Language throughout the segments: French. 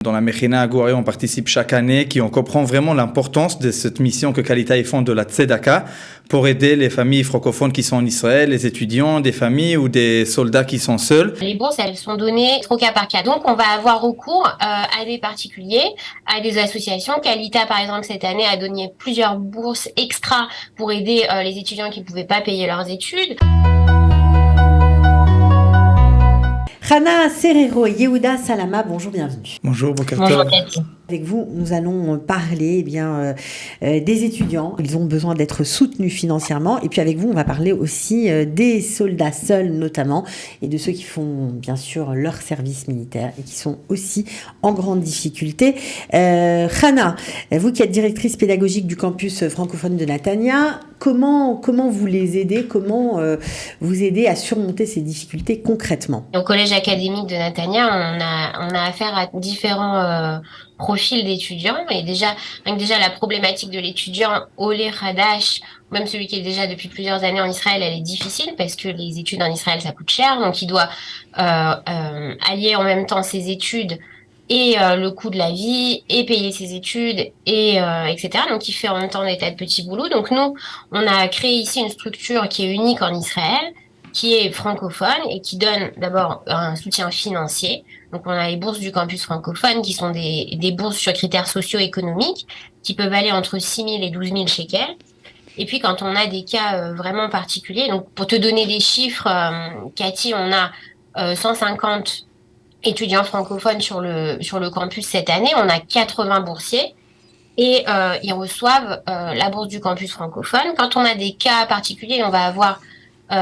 Dans la Mechina à Gouraï, on participe chaque année, on comprend vraiment l'importance de cette mission que Kalitaï font de la Tzedaka pour aider les familles francophones qui sont en Israël, les étudiants, des familles ou des soldats qui sont seuls. Les bourses, elles sont données au cas par cas. Donc, on va avoir recours à des particuliers, à des associations. Kalita, par exemple, cette année, a donné plusieurs bourses extra pour aider les étudiants qui ne pouvaient pas payer leurs études. Chana Serrero et Yehuda Salama, bonjour, bienvenue. Bonjour, Bonjour, Cathy. Avec vous, nous allons parler des étudiants. Ils ont besoin d'être soutenus financièrement. Et puis avec vous, on va parler aussi des soldats seuls notamment et de ceux qui font bien sûr leur service militaire et qui sont aussi en grande difficulté. Chana, vous qui êtes directrice pédagogique du campus francophone de Netanya, comment vous les aidez, comment vous aidez à surmonter ces difficultés concrètement? Au collège académique de Netanya, on a affaire à différents profil d'étudiants et déjà la problématique de l'étudiant Olé Hadash, même celui qui est déjà depuis plusieurs années en Israël, elle est difficile parce que les études en Israël ça coûte cher, donc il doit allier en même temps ses études et le coût de la vie et payer ses études et etc. Donc il fait en même temps des tas de petits boulots. Donc nous on a créé ici une structure qui est unique en Israël, qui est francophone et qui donne d'abord un soutien financier. Donc on a les bourses du campus francophone qui sont des bourses sur critères socio-économiques qui peuvent aller entre 6 000 et 12 000 shekels. Et puis quand on a des cas vraiment particuliers, donc pour te donner des chiffres, Cathy, on a 150 étudiants francophones sur le campus cette année, on a 80 boursiers. Et ils reçoivent la bourse du campus francophone. Quand on a des cas particuliers, on va avoir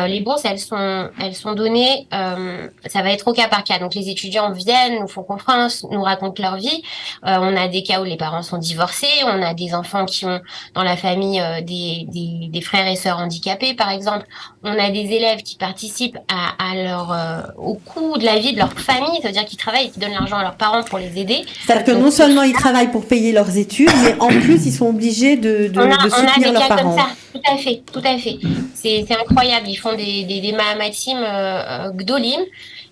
les bourses, elles sont données, ça va être au cas par cas. Donc les étudiants viennent, nous font confiance, nous racontent leur vie. On a des cas où les parents sont divorcés, on a des enfants qui ont dans la famille des frères et sœurs handicapés, par exemple. On a des élèves qui participent à leur au coût de la vie de leur famille, c'est-à-dire qu'ils travaillent et qui donnent l'argent à leurs parents pour les aider. C'est-à-dire que non seulement ils travaillent pour payer leurs études, mais en plus ils sont obligés de soutenir leurs parents. Comme ça. Tout à fait. C'est incroyable. Ils font des mahamatim gdolim.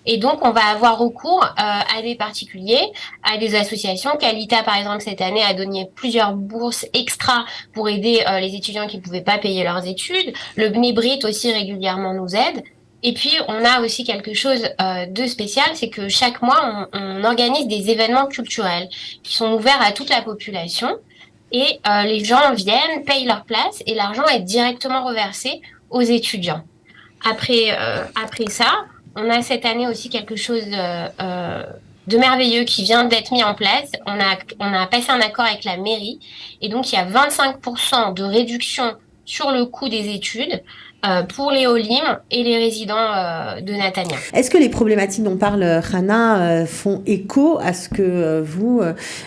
Et donc, on va avoir recours à des particuliers, à des associations. Kalita, par exemple, cette année, a donné plusieurs bourses extra pour aider les étudiants qui ne pouvaient pas payer leurs études. Le Bnei Brit aussi régulièrement nous aide. Et puis, on a aussi quelque chose de spécial, c'est que chaque mois, on organise des événements culturels qui sont ouverts à toute la population. Et les gens viennent, payent leur place et l'argent est directement reversé aux étudiants. Après ça, on a cette année aussi quelque chose de merveilleux qui vient d'être mis en place. On a passé un accord avec la mairie et donc il y a 25% de réduction sur le coût des études pour les Olim et les résidents de Netanya. Est-ce que les problématiques dont parle Chana font écho à ce que vous,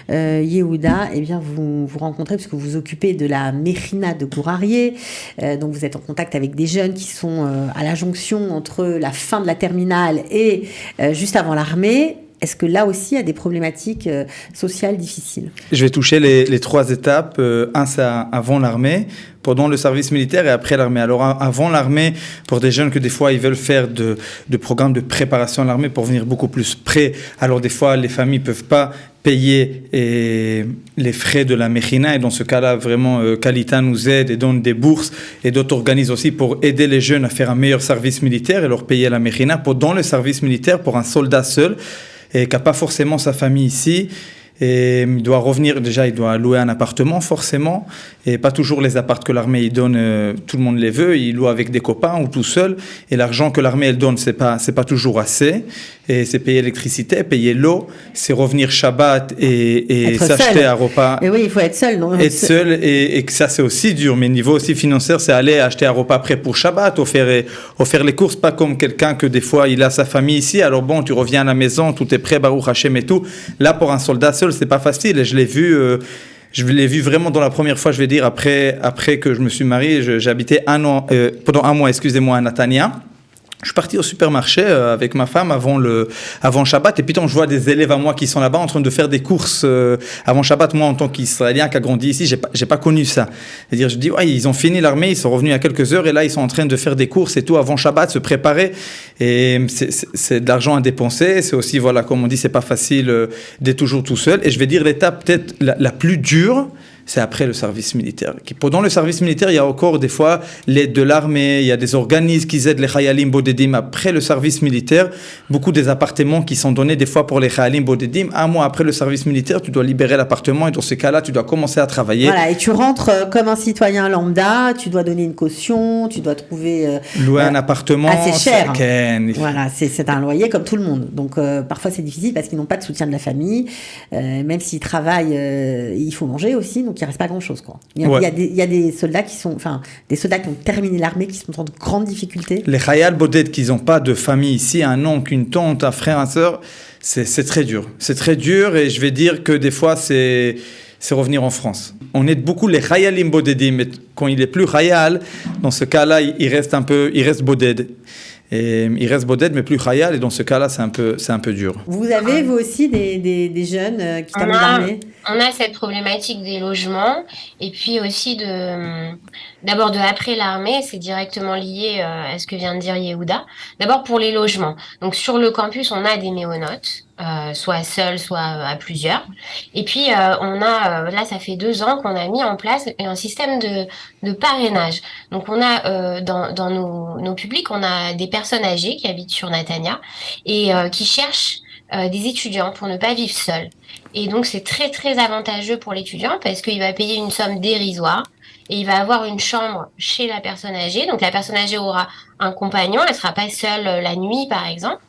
Yehuda, vous rencontrez, parce que vous vous occupez de la Mechina de Gouraï, donc vous êtes en contact avec des jeunes qui sont à la jonction entre la fin de la terminale et juste avant l'armée. Est-ce que là aussi, il y a des problématiques sociales difficiles? Je vais toucher les trois étapes. C'est avant l'armée, pendant le service militaire et après l'armée. Alors avant l'armée, pour des jeunes que des fois ils veulent faire de programmes de préparation à l'armée pour venir beaucoup plus prêts. Alors des fois, les familles ne peuvent pas payer les frais de la Mechina et dans ce cas-là, vraiment, Kalita nous aide et donne des bourses et d'autres organisent aussi pour aider les jeunes à faire un meilleur service militaire et leur payer la Mechina pendant le service militaire pour un soldat seul et qui n'a pas forcément sa famille ici. Et il doit revenir, déjà il doit louer un appartement forcément, et pas toujours les appartements que l'armée il donne, tout le monde les veut, il loue avec des copains ou tout seul, et l'argent que l'armée elle donne c'est pas toujours assez, et c'est payer l'électricité, payer l'eau, c'est revenir Shabbat et s'acheter un repas. Et oui, il faut être seul, non? Être seul, et que ça c'est aussi dur, mais niveau aussi financier, c'est aller acheter un repas prêt pour Shabbat, ou faire les courses, pas comme quelqu'un que des fois il a sa famille ici, alors bon, tu reviens à la maison, tout est prêt, Baruch Hashem et tout. Là pour un soldat seul, c'est pas facile, et je l'ai vu vraiment dans la première fois, je vais dire, après que je me suis marié, j'habitais pendant un mois, à Netanya. Je suis parti au supermarché avec ma femme avant Shabbat et puis je vois des élèves à moi qui sont là-bas en train de faire des courses avant Shabbat. Moi, en tant qu'Israélien qui a grandi ici, j'ai pas connu ça. C'est-à-dire, je dis, ouais, ils ont fini l'armée, ils sont revenus il y a quelques heures et là, ils sont en train de faire des courses et tout avant Shabbat, se préparer. Et c'est de l'argent à dépenser. C'est aussi, voilà, comme on dit, c'est pas facile d'être toujours tout seul. Et je vais dire l'étape peut-être la plus dure, c'est après le service militaire. Pendant le service militaire, il y a encore des fois l'aide de l'armée, il y a des organismes qui aident les Chayalim Bodedim. Après le service militaire, beaucoup des appartements qui sont donnés des fois pour les Chayalim Bodedim. Un mois après le service militaire, tu dois libérer l'appartement et dans ce cas-là, tu dois commencer à travailler. Voilà, et tu rentres comme un citoyen lambda, tu dois donner une caution, tu dois trouver... louer un appartement. Assez cher. Voilà, c'est un loyer comme tout le monde. Donc parfois c'est difficile parce qu'ils n'ont pas de soutien de la famille. Même s'ils travaillent, il faut manger aussi. Donc il reste pas grand-chose, quoi. Il y a des soldats qui ont terminé l'armée, qui sont en grande difficulté. Les Khayal Boded qui n'ont pas de famille ici, un oncle, une tante, un frère, un sœur, c'est très dur. C'est très dur et je vais dire que des fois, c'est revenir en France. On aide beaucoup les Khayalim Bodedim, mais quand il est plus Khayal, dans ce cas-là, il reste Boded. Et il reste Boded, mais plus Khayal, et dans ce cas-là, c'est un peu dur. Vous avez, vous aussi, des jeunes qui terminent l'armée ? On a cette problématique des logements, et puis aussi d'abord après l'armée, c'est directement lié à ce que vient de dire Yehuda. D'abord pour les logements. Donc sur le campus, on a des méonotes, soit seuls, soit à plusieurs. Et puis on a, là ça fait 2 ans qu'on a mis en place un système de parrainage. Donc on a dans nos publics, on a des personnes âgées qui habitent sur Netanya et qui cherchent des étudiants pour ne pas vivre seuls. Et donc c'est très très avantageux pour l'étudiant parce qu'il va payer une somme dérisoire et il va avoir une chambre chez la personne âgée. Donc la personne âgée aura un compagnon, elle sera pas seule la nuit par exemple.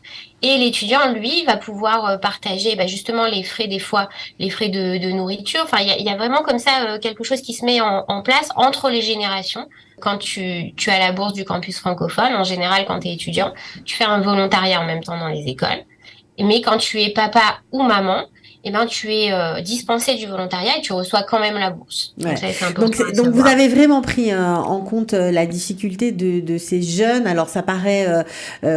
Et l'étudiant, lui, va pouvoir partager justement les frais des fois, les frais de nourriture. Enfin, il y a vraiment comme ça quelque chose qui se met en place entre les générations. Quand tu as la bourse du campus francophone, en général, quand tu es étudiant, tu fais un volontariat en même temps dans les écoles. Mais quand tu es papa ou maman, tu es dispensé du volontariat et tu reçois quand même la bourse. Ouais. Donc, ça, c'est important donc vous avez vraiment pris en compte la difficulté de ces jeunes. Alors ça paraît,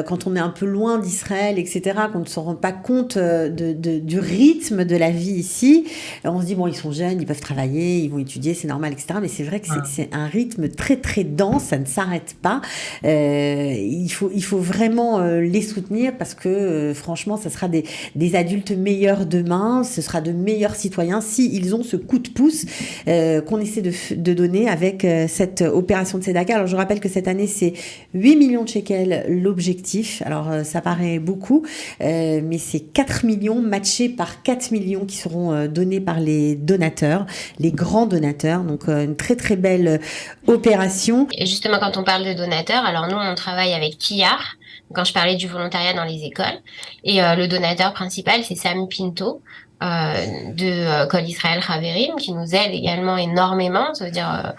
quand on est un peu loin d'Israël, etc., qu'on ne se rend pas compte du rythme de la vie ici. On se dit, bon, ils sont jeunes, ils peuvent travailler, ils vont étudier, c'est normal, etc. Mais c'est vrai que c'est un rythme très, très dense, ça ne s'arrête pas. Il faut vraiment les soutenir parce que, franchement, ça sera des adultes meilleurs demain. Ce sera de meilleurs citoyens s'ils ont ce coup de pouce qu'on essaie de donner avec cette opération de Tzedaka. Alors je rappelle que cette année c'est 8 millions de shekels l'objectif. Alors ça paraît beaucoup, mais c'est 4 millions matchés par 4 millions qui seront donnés par les donateurs, les grands donateurs. Donc une très très belle opération. Et justement quand on parle de donateurs, alors nous on travaille avec Kiyar, quand je parlais du volontariat dans les écoles, et le donateur principal c'est Sam Pinto de Kol Israel Chaverim qui nous aide également énormément. Ça veut dire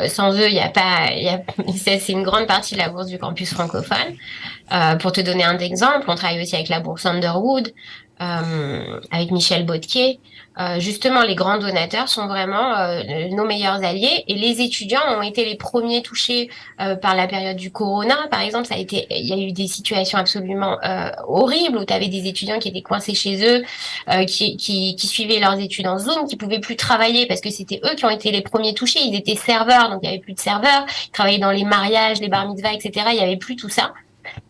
sans eux, c'est une grande partie de la bourse du campus francophone. Pour te donner un exemple, on travaille aussi avec la bourse Underwood, avec Michel Bottier. Justement, les grands donateurs sont vraiment nos meilleurs alliés et les étudiants ont été les premiers touchés par la période du corona. Par exemple, il y a eu des situations absolument horribles où tu avais des étudiants qui étaient coincés chez eux, qui suivaient leurs études en Zoom, qui pouvaient plus travailler parce que c'était eux qui ont été les premiers touchés. Ils étaient serveurs, donc il y avait plus de serveurs. Ils travaillaient dans les mariages, les bar mitzvahs, etc. Il y avait plus tout ça.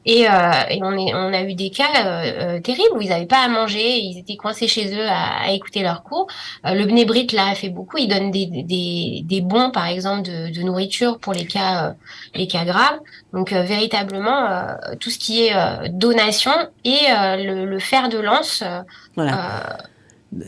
Et on a eu des cas terribles où ils n'avaient pas à manger, ils étaient coincés chez eux à écouter leurs cours. Le Bnei Brit là fait beaucoup, ils donnent des bons par exemple de nourriture pour les cas graves. Donc véritablement tout ce qui est donation et le fer de lance. Voilà.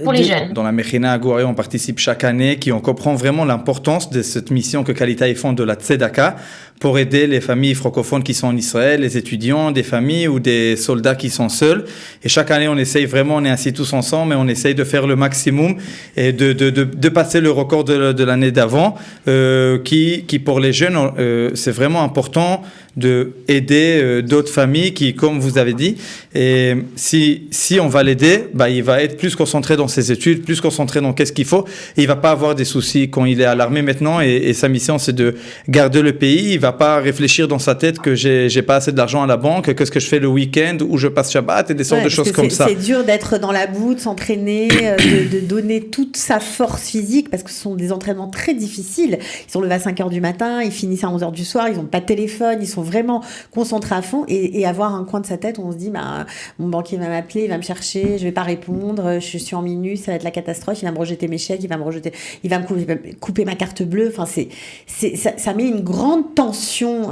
Pour les jeunes. Dans la Mechina Agouré, on participe chaque année, on comprend vraiment l'importance de cette mission que Kalitaï font de la Tzedaka pour aider les familles francophones qui sont en Israël, les étudiants, des familles ou des soldats qui sont seuls. Et chaque année, on est assis tous ensemble et on essaye de faire le maximum et de passer le record de l'année d'avant, qui pour les jeunes, c'est vraiment important de aider d'autres familles qui, comme vous avez dit, et si on va l'aider, il va être plus concentré dans ses études, plus concentré dans qu'est-ce qu'il faut. Et il va pas avoir des soucis quand il est à l'armée maintenant. Et sa mission, c'est de garder le pays. Il va pas réfléchir dans sa tête que j'ai pas assez d'argent à la banque, qu'est-ce que je fais le week-end, où je passe Shabbat et des sortes de choses comme ça. C'est dur d'être dans la boue, de s'entraîner, de donner toute sa force physique, parce que ce sont des entraînements très difficiles. Ils sont levés à 5h du matin, ils finissent à 11h du soir, ils n'ont pas de téléphone, ils sont vraiment concentrés à fond, et avoir un coin de sa tête où on se dit, mon banquier va m'appeler, il va me chercher, je vais pas répondre, je suis en minus, ça va être la catastrophe, il va me rejeter mes chèques, il va me couper ma carte bleue. Enfin, ça met une grande tension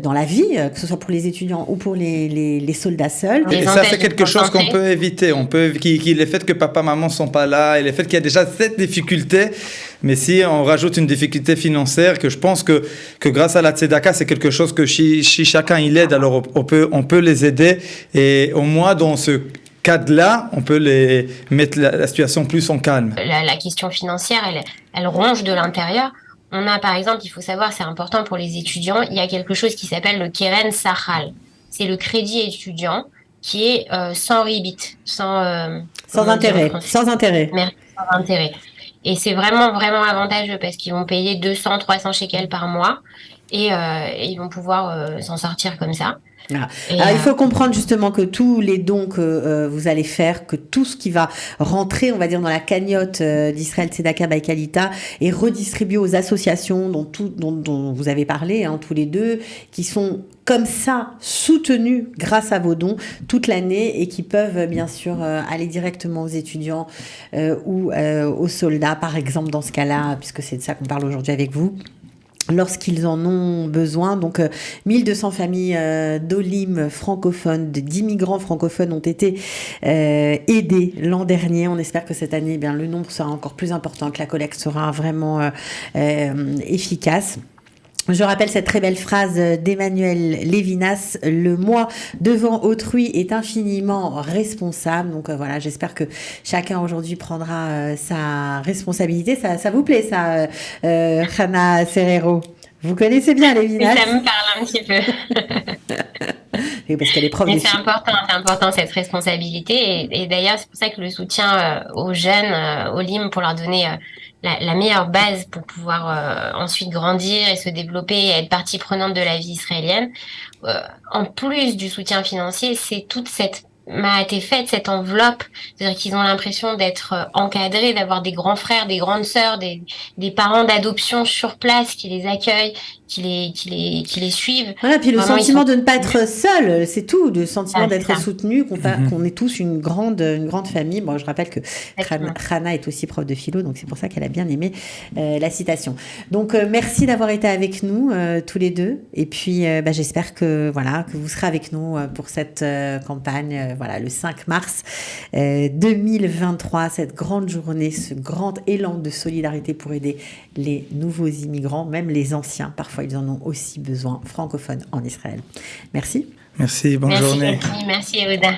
dans la vie, que ce soit pour les étudiants ou pour les soldats seuls. Et ça, c'est quelque chose qu'on peut éviter. Le fait que papa, maman sont pas là, et le fait qu'il y a déjà cette difficulté. Mais si on rajoute une difficulté financière, que je pense que grâce à la tzedaka, c'est quelque chose que si chacun il aide, alors on peut les aider. Et au moins, dans ce cadre-là, on peut les mettre la situation plus en calme. La question financière, elle ronge de l'intérieur. On a, par exemple, il faut savoir, c'est important pour les étudiants, il y a quelque chose qui s'appelle le Keren Sahal. C'est le crédit étudiant qui est sans ribit, sans intérêt. Sans intérêt. Merci, sans intérêt. Et c'est vraiment, vraiment avantageux parce qu'ils vont payer 200, 300 shekels par mois et ils vont pouvoir s'en sortir comme ça. Alors, il faut comprendre justement que tous les dons que vous allez faire, que tout ce qui va rentrer, on va dire, dans la cagnotte d'Israël Tzedaka Baïkalita est redistribué aux associations dont vous avez parlé, tous les deux, qui sont comme ça soutenus grâce à vos dons toute l'année et qui peuvent bien sûr aller directement aux étudiants ou aux soldats, par exemple, dans ce cas-là, puisque c'est de ça qu'on parle aujourd'hui avec vous, lorsqu'ils en ont besoin. Donc 1200 familles d'Olim francophones, d'immigrants francophones ont été aidés l'an dernier. On espère que cette année, le nombre sera encore plus important, que la collecte sera vraiment efficace. Je rappelle cette très belle phrase d'Emmanuel Lévinas: le moi devant autrui est infiniment responsable. Donc voilà, j'espère que chacun aujourd'hui prendra sa responsabilité. Ça vous plaît ça, Hana Serrero? Vous connaissez bien Lévinas? Ça me parle un petit peu. Oui, parce qu'elle est prof. Mais c'est important cette responsabilité. Et d'ailleurs, c'est pour ça que le soutien aux jeunes, aux LIM, pour leur donner la meilleure base pour pouvoir ensuite grandir et se développer et être partie prenante de la vie israélienne. En plus du soutien financier, c'est toute cette m'a été faite cette enveloppe, c'est-à-dire qu'ils ont l'impression d'être encadrés, d'avoir des grands frères, des grandes sœurs, des parents d'adoption sur place qui les accueillent, qui les suivent. Voilà, puis le sentiment de ne pas être seul, c'est tout, le sentiment d'être soutenu, qu'on est tous une grande famille. Bon, je rappelle que Hana est aussi prof de philo, donc c'est pour ça qu'elle a bien aimé la citation. Donc merci d'avoir été avec nous tous les deux, et puis j'espère que vous serez avec nous pour cette campagne. Le 5 mars 2023, cette grande journée, ce grand élan de solidarité pour aider les nouveaux immigrants, même les anciens. Parfois, ils en ont aussi besoin, francophones en Israël. Merci. Merci, bonne journée. Merci, Yehuda.